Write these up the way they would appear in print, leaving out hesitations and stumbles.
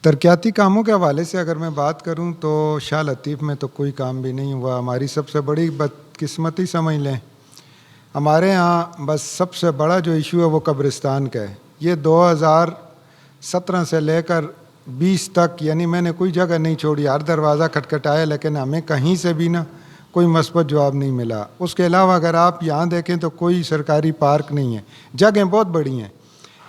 तरक्याती कामों के हवाले से अगर मैं बात करूं तो शाह लतीफ़ में तो कोई काम भी नहीं हुआ। हमारी सबसे बड़ी बदकिस्मती समझ लें। हमारे यहाँ बस सबसे बड़ा जो इशू है वो कब्रिस्तान का है। ये 2017 से लेकर 20 तक यानी मैंने कोई जगह नहीं छोड़ी, हर दरवाज़ा खटखटाया, लेकिन हमें कहीं से भी ना कोई मस्बत जवाब नहीं मिला। उसके अलावा अगर आप यहाँ देखें तो कोई सरकारी पार्क नहीं है। जगहें बहुत बड़ी हैं,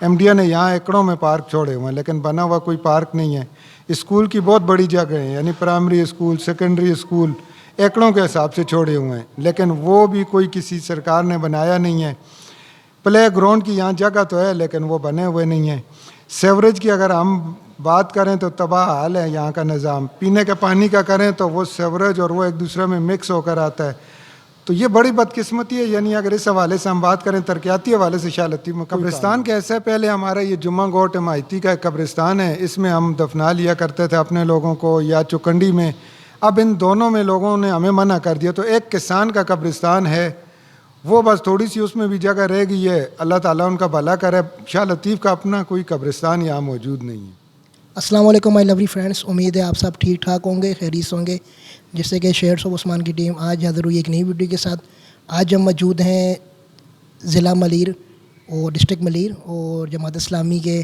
एमडीए ने यहाँ एकड़ों में पार्क छोड़े हुए हैं, लेकिन बना हुआ कोई पार्क नहीं है। स्कूल की बहुत बड़ी जगह है, यानी प्राइमरी स्कूल, सेकेंडरी स्कूल एकड़ों के हिसाब से छोड़े हुए हैं, लेकिन वो भी कोई किसी सरकार ने बनाया नहीं है। प्ले ग्राउंड की यहाँ जगह तो है, लेकिन वो बने हुए नहीं हैं। सेवरेज की अगर हम बात करें तो तबाह हाल है यहाँ का निज़ाम। पीने के पानी का करें तो वो सेवरेज और वो एक दूसरे में मिक्स होकर आता है। तो ये बड़ी बदकिस्मती है। यानी अगर इस हवाले से हम बात करें, तरक्याती हवाले से शाह लतीफ़ में कब्रिस्तान के ऐसे पहले हमारा ये जुम्मा गोट माहिती का एक कब्रिस्तान है, इसमें हम दफना लिया करते थे अपने लोगों को, या चुकंडी में। अब इन दोनों में लोगों ने हमें मना कर दिया। तो एक किसान का कब्रिस्तान है, वो बस थोड़ी सी उसमें भी जगह रह गई है। अल्लाह ताला उनका भला करे। शाह लतीफ़ का अपना कोई कब्रिस्तान यहाँ मौजूद नहीं है। अस्सलाम वालेकुम माय लवली फ्रेंड्स, उम्मीद है आप सब ठीक ठाक होंगे, खैरियत होंगे। जैसे कि शेयर्स ऑफ उस्मान की टीम आज हाज़िर हुई एक नई वीडियो के साथ। आज हम मौजूद हैं ज़िला मलीर और डिस्ट्रिक्ट मलीर और जमात इस्लामी के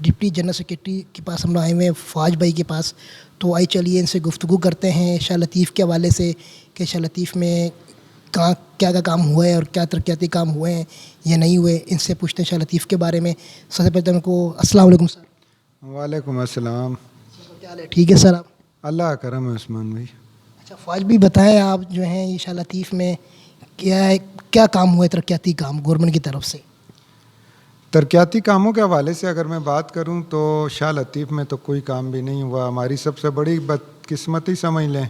डिप्टी जनरल सेक्रेटरी के पास हम लोग आए हुए हैं, फ़ाज भाई के पास। तो आइए चलिए इनसे गुफ्तगू करते हैं शाह लतीफ़ के हवाले से कि शाह लतीफ़ में कहाँ क्या क्या काम हुआ है और क्या तरक्याती काम हुए हैं या नहीं हुए। इनसे पूछते हैं शाह लतीफ़ के बारे में। सबसे पहले तो उनको अस्सलाम वालेकुम सर। वालेकुम अस्सलाम। क्या हाल है? ठीक है सर। आप अल्लाह करम है उस्मान भाई। अच्छा फ़ाज भी बताएं, आप जो हैं ये शाह लतीफ़ में क्या काम हुए, तरक्याती काम गवर्नमेंट की तरफ से? तरक्याती कामों के हवाले से अगर मैं बात करूं तो शाह लतीफ़ में तो कोई काम भी नहीं हुआ। हमारी सबसे बड़ी बदकिस्मती समझ लें।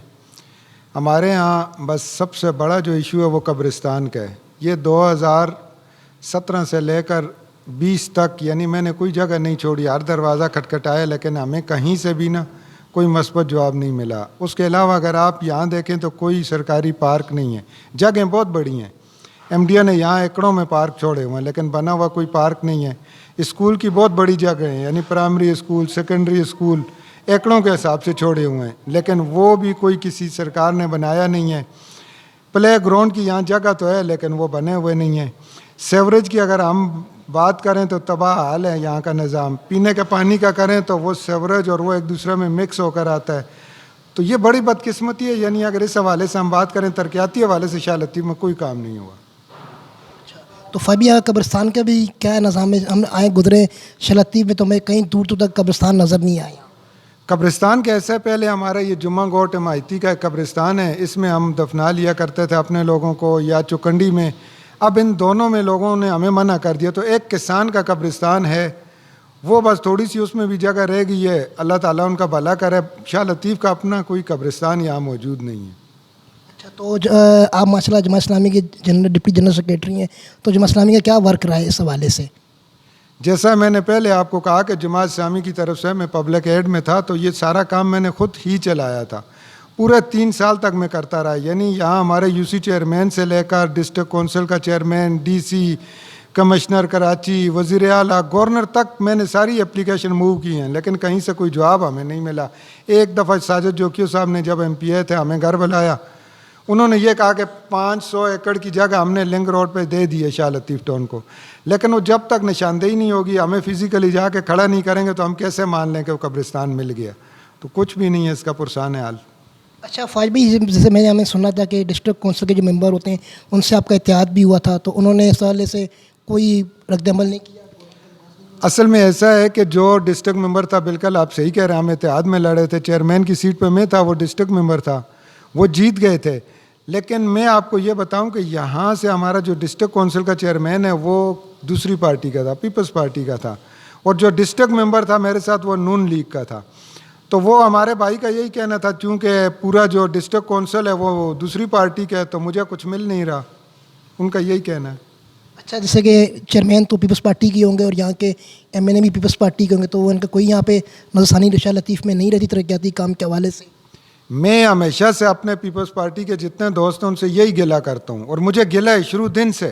हमारे यहाँ बस सबसे बड़ा जो इशू है वो कब्रिस्तान का है। ये 2017 से लेकर 20 तक यानी मैंने कोई जगह नहीं छोड़ी, हर दरवाज़ा खटखटाया, लेकिन हमें कहीं से भी ना कोई मस्बत जवाब नहीं मिला। उसके अलावा अगर आप यहाँ देखें तो कोई सरकारी पार्क नहीं है। जगहें बहुत बड़ी हैं, एमडीए ने यहाँ एकड़ों में पार्क छोड़े हुए हैं, लेकिन बना हुआ कोई पार्क नहीं है। स्कूल की बहुत बड़ी जगह है, यानी प्राइमरी स्कूल, सेकेंडरी स्कूल एकड़ों के हिसाब से छोड़े हुए हैं, लेकिन वो भी कोई किसी सरकार ने बनाया नहीं है। प्ले ग्राउंड की यहाँ जगह तो है, लेकिन वो बने हुए नहीं हैं। सेवरेज की अगर हम बात करें तो तबाह हाल है यहाँ का निज़ाम। पीने के पानी का करें तो वो सेवरेज और वो एक दूसरे में मिक्स होकर आता है। तो ये बड़ी बदकिस्मती है। यानी अगर इस हवाले से हम बात करें, तरक्याती हवाले से शाह लतीफ़ में कोई काम नहीं हुआ। तो फ़बिया कब्रिस्तान का भी क्या निज़ाम है? हम आए गुजरे शाह लतीफ़ में तो हमें कहीं दूर दूर तक कब्रिस्तान नज़र नहीं आया। कब्रिस्तान के ऐसे पहले हमारा ये जुम्मा गोट माहिती का एक कब्रिस्तान है, इसमें हम दफना लिया करते थे अपने लोगों को, या चुकंडी में। अब इन दोनों में लोगों ने हमें मना कर दिया। तो एक किसान का कब्रिस्तान है, वो बस थोड़ी सी उसमें भी जगह रह गई है। अल्लाह ताला उनका भला करे। शाह लतीफ़ का अपना कोई कब्रिस्तान यहाँ मौजूद नहीं है। अच्छा, तो आप माशाल्लाह जमात इस्लामी के डिप्टी जनरल सेक्रेटरी हैं, तो जमात इस्लामी का क्या वर्क रहा है इस हवाले से? जैसा मैंने पहले आपको कहा कि जमात इस्लामी की तरफ से मैं पब्लिक एड में था, तो ये सारा काम मैंने खुद ही चलाया था। पूरे 3 साल तक मैं करता रहा। यानी यहाँ हमारे यूसी चेयरमैन से लेकर डिस्ट्रिक्ट कौंसिल का चेयरमैन, डीसी, कमिश्नर कराची, वज़ीर आला, गवर्नर तक मैंने सारी एप्लीकेशन मूव की हैं, लेकिन कहीं से कोई जवाब हमें नहीं मिला। एक दफ़ा साजिद जोकियो साहब ने जब MP थे हमें घर बुलाया, उन्होंने ये कहा कि 500 एकड़ की जगह हमने लिंक रोड पे दे दी है शाह लतीफ़ टाउन को, लेकिन वो जब तक निशानदेही नहीं होगी, हमें फिज़िकली जाके खड़ा नहीं करेंगे, तो हम कैसे मान लें कि वो कब्रिस्तान मिल गया? तो कुछ भी नहीं है इसका पुरसान हाल। अच्छा फ़ाज भाई, जैसे हमें सुना था कि डिस्ट्रिक्ट कौंसिल के जो मेंबर होते हैं उनसे आपका इत्तेहाद भी हुआ था, तो उन्होंने इस हवाले से कोई रद्द-ए-अमल नहीं किया? असल में ऐसा है कि जो डिस्ट्रिक्ट मेंबर था, बिल्कुल आप सही कह रहे हैं, हम इत्तेहाद में लड़े थे। चेयरमैन की सीट पे मैं था, वो डिस्ट्रिक्ट मेंबर था, वो जीत गए थे। लेकिन मैं आपको ये बताऊं कि यहाँ से हमारा जो डिस्ट्रिक्ट कौंसिल का चेयरमैन है वो दूसरी पार्टी का था, पीपल्स पार्टी का था, और जो डिस्ट्रिक्ट मेंबर था मेरे साथ वो नून लीग का था। तो वो हमारे भाई का यही कहना था, चूँकि पूरा जो डिस्ट्रिक्ट कौंसिल है वो दूसरी पार्टी का है, तो मुझे कुछ मिल नहीं रहा, उनका यही कहना है। अच्छा, जैसे कि चेयरमैन तो पीपल्स पार्टी के होंगे और यहाँ के MNA भी पीपल्स पार्टी के होंगे, तो उनका कोई यहाँ पे नज़रसानी शाह लतीफ़ में नहीं रहती तरक्याती काम के हवाले से? मैं हमेशा से अपने पीपल्स पार्टी के जितने दोस्त हैं उनसे यही गिला करता हूँ, और मुझे गिला है शुरू दिन से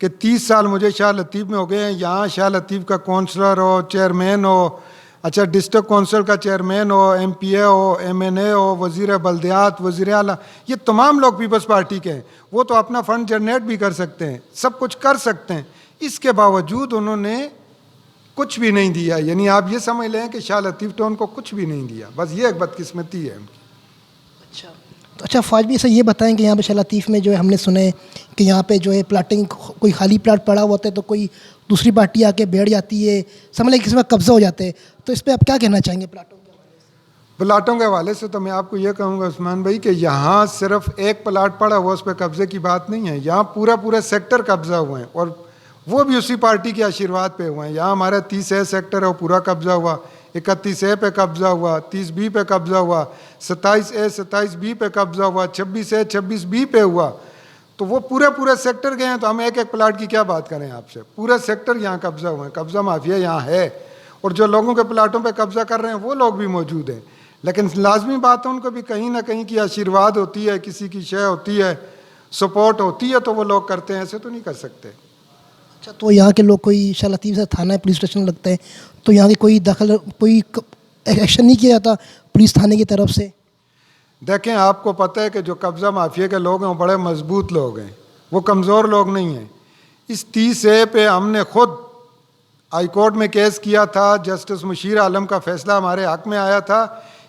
कि 30 साल मुझे शाह लतीफ़ में हो गए हैं। यहाँ शाह लतीफ़ का काउंसलर हो, चेयरमैन हो, अच्छा, डिस्ट्रिक्ट काउंसिल का चेयरमैन हो, MPA हो, MNA हो, वज़ीर बल्दियात, वज़ीर आला, ये तमाम लोग पीपल्स पार्टी के हैं। वो तो अपना फ़ंड जनरेट भी कर सकते हैं, सब कुछ कर सकते हैं, इसके बावजूद उन्होंने कुछ भी नहीं दिया। यानी आप ये समझ लें कि शाह लतीफ़ टोन को कुछ भी नहीं दिया, बस ये एक बदकिस्मती है उनकी। अच्छा, तो अच्छा फौज भी से ये बताएं कि यहाँ पे शाह लतीफ़ में जो है हमने सुने कि यहाँ पे जो है प्लाटिंग, कोई खाली प्लाट पड़ा हुआ होता है तो कोई दूसरी पार्टी आके बैठ जाती है, समझ लें किसी में कब्जा हो जाते हैं, तो इस पर आप क्या कहना चाहेंगे प्लाटों के हवाले से? प्लाटों के हवाले से तो मैं आपको ये कहूँगा उस्मान भाई कि यहाँ सिर्फ एक प्लाट पड़ा हुआ उस पर कब्जे की बात नहीं है, यहाँ पूरा पूरा सेक्टर कब्जा हुए हैं, और वो भी उसी पार्टी के आशीर्वाद पे हुए हैं। यहाँ हमारा 30A सेक्टर है वो पूरा कब्जा हुआ, 31A पे कब्जा हुआ, 30B पे कब्जा हुआ, 27A 27B पे कब्जा हुआ, 26A 26B पे हुआ। तो वो पूरे पूरे सेक्टर गए हैं, तो हम एक एक प्लाट की क्या बात करें आपसे, पूरा सेक्टर यहाँ कब्जा हुए हैं, कब्जा माफिया यहाँ है, और जो लोगों के प्लाटों पे कब्जा कर रहे हैं वो लोग भी मौजूद हैं। लेकिन लाजमी बात है उनको भी कहीं ना कहीं की आशीर्वाद होती है, किसी की शय होती है, सपोर्ट होती है, तो वो लोग करते हैं, ऐसे तो नहीं कर सकते। अच्छा, तो यहाँ के लोग कोई शाह लतीफ़ से थाना है, पुलिस स्टेशन लगता है, तो यहाँ की कोई दखल, कोई एक्शन नहीं किया जाता पुलिस थाने की तरफ से? देखें, आपको पता है कि जो कब्ज़ा माफिया के लोग हैं वो बड़े मजबूत लोग हैं, वो कमज़ोर लोग नहीं हैं। इस 30A पे हमने खुद हाई कोर्ट में केस किया था, जस्टिस मुशीर आलम का फैसला हमारे हक़ में आया था,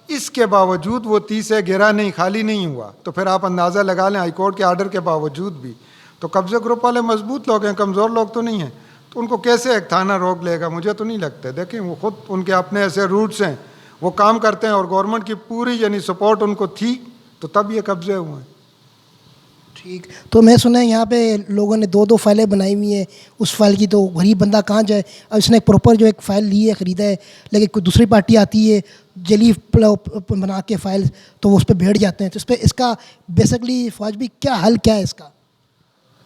इसके बावजूद वो 30A गिरा नहीं, खाली नहीं हुआ। तो फिर आप अंदाज़ा लगा लें, हाई कोर्ट के आर्डर के बावजूद भी तो कब्ज़े ग्रुप वाले मजबूत लोग हैं, कमज़ोर लोग तो नहीं हैं, तो उनको कैसे एक थाना रोक लेगा, मुझे तो नहीं लगता। देखें, वो खुद उनके अपने ऐसे रूट्स हैं, वो काम करते हैं, और गवर्नमेंट की पूरी यानी सपोर्ट उनको थी, तो तब ये कब्जे हुए हैं। ठीक, तो मैं सुना है यहाँ पे लोगों ने 2-2 फाइलें बनाई हुई हैं, उस फाइल की तो गरीब बंदा कहाँ जाए। अब इसने प्रॉपर जो एक फ़ाइल ली है, ख़रीदा है, लेकिन कोई दूसरी पार्टी आती है जली बना के फ़ाइल, तो वो उस पर बैठ जाते हैं। तो इस पर इसका बेसिकली फौज भी क्या हल क्या है इसका?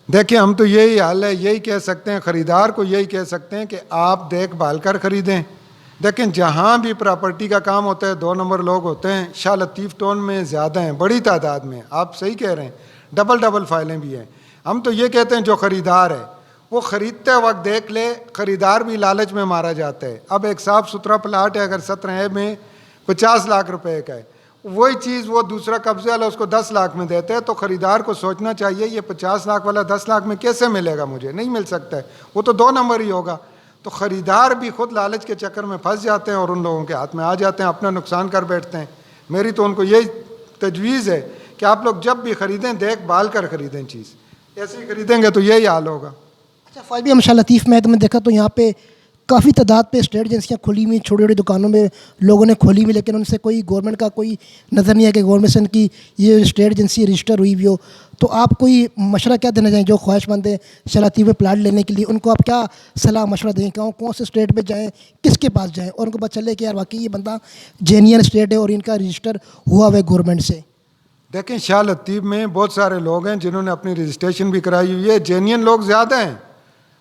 देखिए, हम तो यही हाल है, यही कह सकते हैं, ख़रीदार को यही कह सकते हैं कि आप देखभाल कर ख़रीदें। देखें, जहाँ भी प्रॉपर्टी का काम होता है 2 नंबर लोग होते हैं, शाह लतीफ़ टोन में ज़्यादा हैं, बड़ी तादाद में। आप सही कह रहे हैं, डबल फाइलें भी हैं। हम तो ये कहते हैं जो ख़रीदार है वो ख़रीदते वक्त देख ले, ख़रीदार भी लालच में मारा जाता है। अब एक साफ़ सुथरा प्लाट है, अगर 17A में 50 लाख रुपए का है, वही चीज़ वो दूसरा कब्जे वाला उसको 10 लाख में देते हैं, तो ख़रीदार को सोचना चाहिए ये 50 लाख वाला 10 लाख में कैसे मिलेगा, मुझे नहीं मिल सकता है, वो तो 2 नंबर ही होगा। तो ख़रीदार भी खुद लालच के चक्कर में फंस जाते हैं और उन लोगों के हाथ में आ जाते हैं, अपना नुकसान कर बैठते हैं। मेरी तो उनको यही तजवीज़ है कि आप लोग जब भी ख़रीदें देखभाल कर ख़रीदें चीज़, ऐसे ही ख़रीदेंगे तो यही हाल होगा। अच्छा फौज भी, हम शाह लतीफ़ में तो मैं देखा तो यहाँ पे काफ़ी तादाद पे स्टेट एजेंसियाँ खुली हुई, छोटी छोटी दुकानों में लोगों ने खोली हुई, लेकिन उनसे कोई गवर्नमेंट का कोई नज़र नहीं है कि गवर्नमेंट से उनकी ये स्टेट एजेंसी रजिस्टर हुई भी हो। तो आप कोई मशवरा क्या देना चाहें जो ख्वाहिशमंद है शाह लतीफ़ में प्लाट लेने के लिए, उनको आप क्या सलाह मशवरा दें, कौन से स्टेट में जाएँ, किसके पास जाएँ, और उनको पता चले कि यार वाकई ये बंदा जेन्युइन स्टेट है और इनका रजिस्टर हुआ हुआ है गवर्नमेंट से? देखें, शाह लतीफ़ में बहुत सारे लोग हैं जिन्होंने अपनी रजिस्ट्रेशन भी कराई हुई है, जेन्युइन लोग ज़्यादा हैं,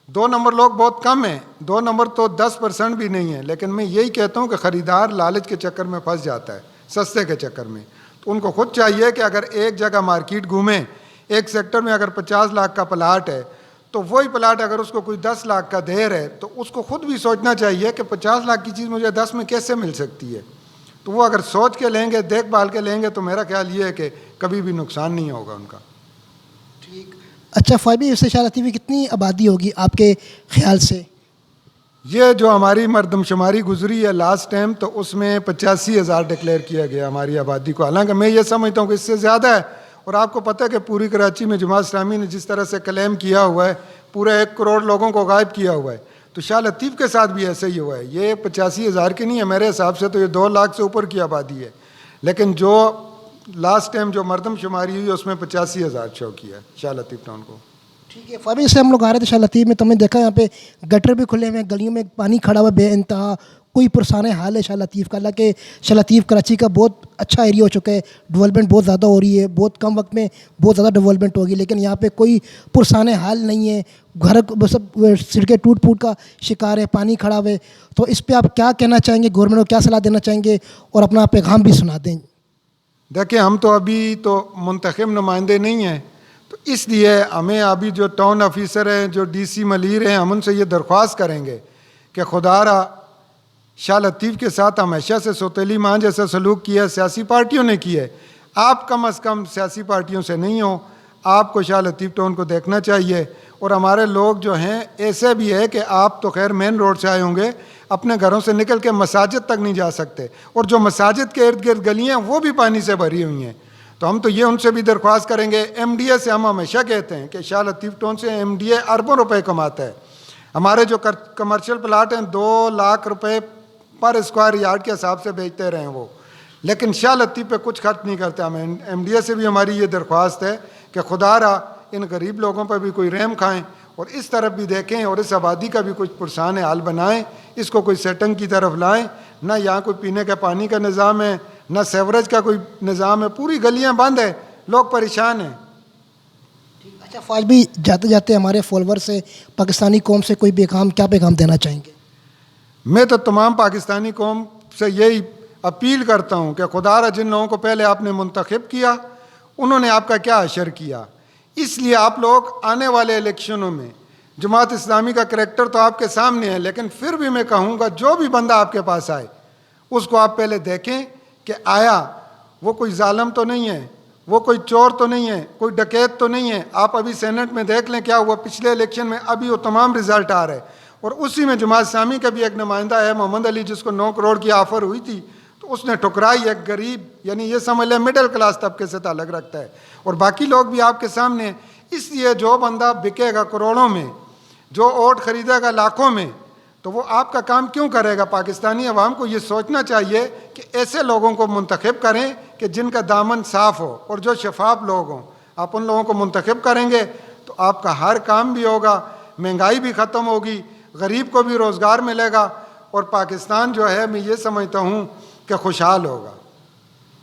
2 नंबर लोग बहुत कम हैं, 2 नंबर तो 10% भी नहीं है। लेकिन मैं यही कहता हूँ कि ख़रीदार लालच के चक्कर में फंस जाता है, सस्ते के चक्कर में। तो उनको खुद चाहिए कि अगर एक जगह मार्केट घूमें, एक सेक्टर में अगर 50 लाख का प्लाट है, तो वही प्लाट अगर उसको कोई 10 लाख का दे रहे, तो उसको खुद भी सोचना चाहिए कि 50 लाख की चीज़ मुझे 10 में कैसे मिल सकती है। तो वो अगर सोच के लेंगे, देखभाल के लेंगे, तो मेरा ख्याल ये है कि कभी भी नुकसान नहीं होगा उनका। ठीक, अच्छा फ़ायबी, इससे शाह लतीफ़ में कितनी आबादी होगी आपके ख्याल से? ये जो हमारी मरदमशुमारी गुजरी है लास्ट टाइम, तो उसमें 85,000 डिक्लेयर किया गया हमारी आबादी को। हालांकि मैं ये समझता हूँ कि इससे ज़्यादा है, और आपको पता है कि पूरी कराची में जमात इस्लामी ने जिस तरह से क्लेम किया हुआ है, पूरे 1 करोड़ लोगों को गायब किया हुआ है, तो शाह लतीफ़ के साथ भी ऐसे ही हुआ है। ये 85,000 की नहीं है, मेरे हिसाब से तो ये 2 लाख से ऊपर की आबादी है। लेकिन जो लास्ट टाइम जो मरदमशुमारी हुई उसमें 85,000 शो किया है शाह लतीफ़ टाउन को। ठीक है फ़ायबी, से हम लोग आ रहे थे शाह लतीफ़ में, तो हमने देखा यहाँ पे गटर भी खुले हुए हैं, गलियों में पानी खड़ा हुआ बेइंतहा, कोई पुरसाने हाल है शाह लतीफ़ का। हालांकि शाह लतीफ़ कराची का बहुत अच्छा एरिया हो चुका है, डेवलपमेंट बहुत ज़्यादा हो रही है, बहुत कम वक्त में बहुत ज़्यादा डेवलपमेंट होगी, लेकिन यहाँ पे कोई पुरसाने हाल नहीं है, घर सब सड़कें टूट फूट का शिकार है, पानी खड़ा हुआ है। तो इस पर आप क्या कहना चाहेंगे, गवर्नमेंट को क्या सलाह देना चाहेंगे, और अपना पैगाम भी सुना दें? देखिए, हम तो अभी तो मुंतखब नुमाइंदे नहीं हैं, तो इसलिए हमें अभी जो टाउन ऑफिसर हैं, जो DC मलीर हैं, हम उनसे ये दरख्वास्त करेंगे कि खुदारा शाह लतीफ़ के साथ हमेशा से सौतेली माँ जैसा सलूक किया सियासी पार्टियों ने किया है। आप कम अज़ कम सियासी पार्टियों से नहीं हो, आपको शाह लतीफ़ टाउन को देखना चाहिए। और हमारे लोग जो हैं ऐसे भी है कि आप तो खैर मेन रोड से आए होंगे, अपने घरों से निकल के मसाजिद तक नहीं जा सकते, और जो मसाजिद के इर्द गिर्द गलियाँ वो भी पानी से भरी हुई हैं। तो हम तो ये उनसे भी दरख्वास्त करेंगे, MDA से हम हमेशा कहते हैं कि शाह लतीफ़ टाउन से MDA अरबों रुपए कमाता है। हमारे जो कमर्शियल प्लाट हैं 2 लाख रुपए पर स्क्वायर यार्ड के हिसाब से बेचते रहे वो, लेकिन शाह लतीफ़ पे कुछ खर्च नहीं करते। हम MDA से भी हमारी ये दरख्वास्त है कि खुदारा इन गरीब लोगों पर भी कोई रहम खाएं और इस तरफ भी देखें और इस आबादी का भी कुछ पुरसान हाल बनाएं, इसको कोई सेटिंग की तरफ लाएं। ना यहाँ कोई पीने के पानी का निज़ाम है, ना सेवरेज का कोई निज़ाम है, पूरी गलियाँ बंद है, लोग परेशान हैं। अच्छा फाज भी, जाते जाते हमारे फॉलोअर से पाकिस्तानी कौम से कोई क्या पैगाम देना चाहेंगे? मैं तो तमाम पाकिस्तानी कौम से यही अपील करता हूँ कि खुदारा जिन लोगों को पहले आपने मुंतखब किया उन्होंने आपका क्या असर किया, इसलिए आप लोग आने वाले इलेक्शनों में, जमात इस्लामी का करैक्टर तो आपके सामने है, लेकिन फिर भी मैं कहूँगा जो भी बंदा आपके पास आए उसको आप पहले देखें कि आया वो कोई जालिम तो नहीं है, वो कोई चोर तो नहीं है, कोई डकैत तो नहीं है। आप अभी सेनेट में देख लें क्या हुआ पिछले इलेक्शन में, अभी वो तमाम रिजल्ट आ रहे हैं, और उसी में जमात इस्लामी का भी एक नुमाइंदा है मोहम्मद अली, जिसको 9 करोड़ की ऑफ़र हुई थी तो उसने ठुकराई। एक गरीब, यानी ये समझ लें मिडिल क्लास तबके से ताल्लुक़ रखता है, और बाकी लोग भी आपके सामने हैं। इसलिए जो बंदा बिकेगा करोड़ों में, जो वोट खरीदेगा लाखों में, तो वो आपका काम क्यों करेगा? पाकिस्तानी अवाम को ये सोचना चाहिए कि ऐसे लोगों को मुंतखब करें कि जिनका दामन साफ़ हो और जो शफाफ लोग हों। आप उन लोगों को मुंतखब करेंगे तो आपका हर काम भी होगा, महंगाई भी ख़त्म होगी, गरीब को भी रोज़गार मिलेगा, और पाकिस्तान जो है मैं ये समझता हूँ कि खुशहाल होगा।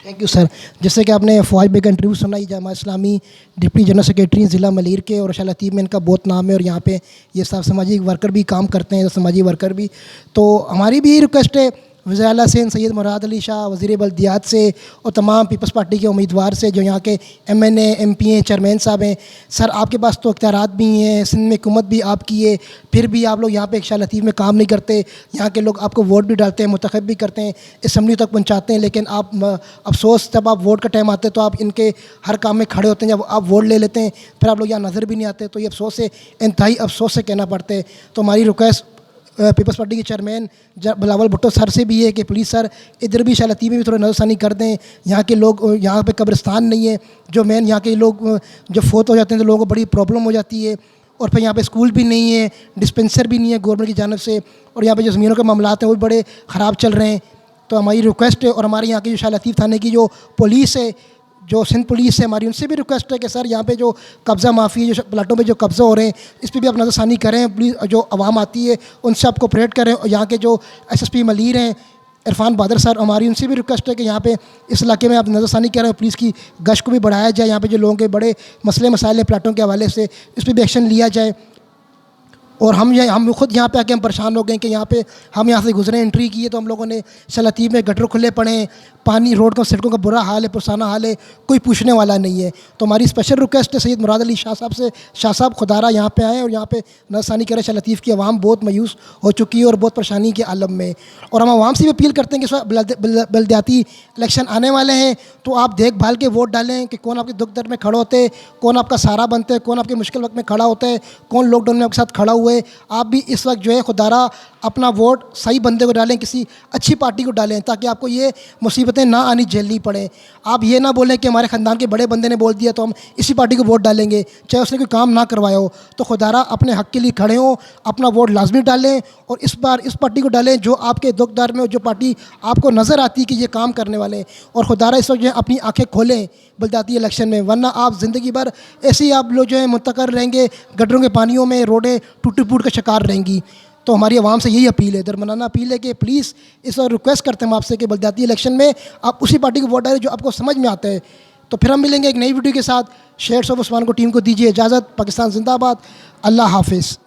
Thank you sir. जैसे कि आपने फ़वाद बेग का इंटरव्यू सुना, ये Jamaat Islami deputy general secretary ज़िला मलीर के, और शाह लतीफ़ में इनका बहुत नाम है, और यहाँ पे ये सब सामाजिक वर्कर भी काम करते हैं, समाजी वर्कर भी। तो हमारी भी रिक्वेस्ट है वज़ीर आला से सैयद मुराद अली शाह, वज़ीर बल्दियात से, और तमाम पीपल्स पार्टी के उम्मीदवार से, जो यहाँ के MNA MP हैं, चेयरमैन साहब हैं, सर आपके पास तो इख्तियारात भी हैं, सिंध में हुकूमत भी आपकी है, फिर भी आप लोग यहाँ पे शाह लतीफ़ में काम नहीं करते। यहाँ के लोग आपको वोट भी डालते हैं, मुंतखब भी करते हैं, असम्बली तक पहुँचाते हैं, लेकिन आप अफसोस जब आप वोट का टाइम आते हैं तो आप इनके हर काम में खड़े होते हैं, जब आप वोट ले लेते हैं फिर आप लोग यहाँ नज़र भी नहीं आते। तो ये अफसोस से, इंतहाई अफसोस से कहना पड़ता है। तो हमारी रिक्वेस्ट पीपल्स पार्टी के चेयरमैन बिलावल भुट्टो सर से भी है कि प्लीज़ सर इधर भी शाह लतीफ़ में भी थोड़ा नज़रसानी कर दें। यहाँ के लोग, यहाँ पे कब्रिस्तान नहीं है, जो मेन यहाँ के लोग जब फोत हो जाते हैं तो लोगों को बड़ी प्रॉब्लम हो जाती है, और फिर यहाँ पे स्कूल भी नहीं है, डिस्पेंसर भी नहीं है गवर्नमेंट की जानब से, और यहाँ पे जो ज़मीनों के मामलात हैं वो भी बड़े ख़राब चल रहे हैं। तो हमारी रिक्वेस्ट है, और हमारे यहाँ की जो शाह लतीफ़ थाने की जो पुलिस है, जो सिंध पुलिस है, हमारी उनसे भी रिक्वेस्ट है कि सर यहाँ पे जो कब्ज़ा माफ़ी, जो प्लाटों पे जो कब्ज़ा हो रहे हैं, इस पर भी आप नज़रसानी करें। पुलिस जो आवाम आती है उनसे आप कोऑपरेट करें, और यहाँ के जो SSP मलीर हैं इरफान बहादुर सर, हमारी उनसे भी रिक्वेस्ट है कि यहाँ पे इस इलाके में आप नज़रसानी करें, पुलिस की गश्त को भी बढ़ाया जाए, यहाँ पे जो लोगों के बड़े मसले मसाइल हैं प्लाटों के हवाले से, इस पर भी एक्शन लिया जाए। और हम खुद यहाँ पे आके हम परेशान हो गए कि यहाँ पे हम यहाँ से गुजरे, एंट्री की है तो हम लोगों ने शाह लतीफ़ में गटर खुले पड़े हैं, पानी, रोड का, सड़कों का बुरा हाल है, पुरसाना हाल है, कोई पूछने वाला नहीं है। तो हमारी स्पेशल रिक्वेस्ट है सैयद मुराद अली शाह साहब से, शाह साहब खुदारा यहाँ पे आएँ और यहाँ पे नज़रसानी करें। शाह लतीफ़ की आवाम बहुत मायूस हो चुकी है और बहुत परेशानी के आलम में, और हम आवाम से भी अपील करते हैं कि इस बल्दियाती इलेक्शन आने वाले हैं तो आप देखभाल के वोट डालें कि कौन आपके दुख दर्द में खड़े होते हैं, कौन आपका सहारा बनते हैं, कौन आपके मुश्किल वक्त में खड़ा होता है, कौन लॉकडाउन में आपके साथ खड़ा हुए। आप भी इस वक्त जो है खुदारा अपना वोट सही बंदे को डालें, किसी अच्छी पार्टी को डालें, ताकि आपको ये मुसीबतें ना आनी झेलनी पड़े। आप ये ना बोलें कि हमारे ख़ानदान के बड़े बंदे ने बोल दिया तो हम इसी पार्टी को वोट डालेंगे, चाहे उसने कोई काम ना करवाया हो। तो खुदारा अपने हक़ के लिए खड़े हों, अपना वोट लाजमी डालें, और इस बार इस पार्टी को डालें जो आपके दुख दर्द में, जो पार्टी आपको नज़र आती है कि ये काम करने वाले हैं। और खुदारा इस वक्त जो है अपनी आँखें खोलें बल्दियाती इलेक्शन में, वरना आप ज़िंदगी भर ऐसे ही आप लोग जो है मुंतकर रहेंगे, गटरों के पानियों में, रोडें टूट फूट का शिकार रहेंगी। तो हमारी आवाम से यही अपील है, दरमनाना अपील है कि प्लीज़ इस और रिक्वेस्ट करते हैं हम आपसे कि बल्दियाती इलेक्शन में आप उसी पार्टी को वोट डालें जो आपको समझ में आता है। तो फिर हम मिलेंगे एक नई वीडियो के साथ। शेयर्स ऑफ उस्मान को टीम को दीजिए इजाज़त। पाकिस्तान जिंदाबाद। अल्लाह हाफिज़।